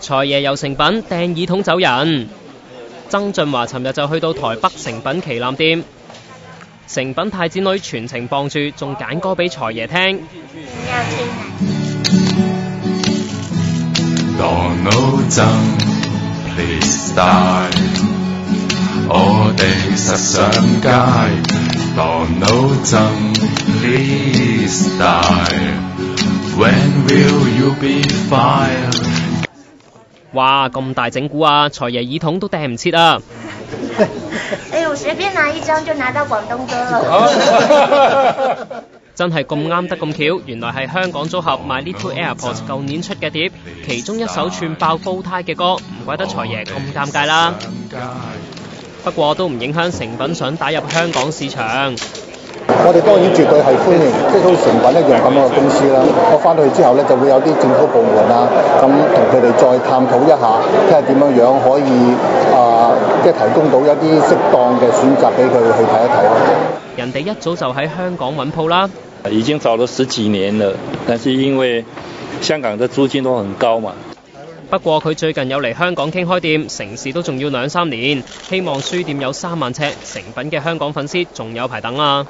財爺由誠品掟耳筒走人。曾俊華尋日就去到台北誠品旗艦店，誠品太子女全程傍住，仲揀歌俾財爺聽。Donald Trump please die， 我哋實上街。Donald Trump please die，When will you be fired？ 哇，咁大整蠱啊！財爺耳筒都掟唔切啊！我隨便拿一張就拿到廣東歌了。真係咁啱得咁巧，原來係香港組合 My Little Airport 舊年出嘅碟，其中一首串爆煲呔嘅歌，唔怪得財爺咁尷尬啦。不過都唔影響誠品想打入香港市場。我哋當然絕對係歡迎，即係好似誠品一樣咁樣嘅公司啦。我翻到去之後咧，就會有啲政府部門啊，咁同佢哋再探討一下，睇下點樣可以即係提供到一啲適當嘅選擇俾佢去睇一睇咯。人哋一早就喺香港揾鋪啦，已經找了10幾年了，但是因為香港的租金都很高嘛。不過佢最近有嚟香港傾開店，成事都仲要2-3年，希望書店有3萬尺，誠品嘅香港粉絲仲有排等啊！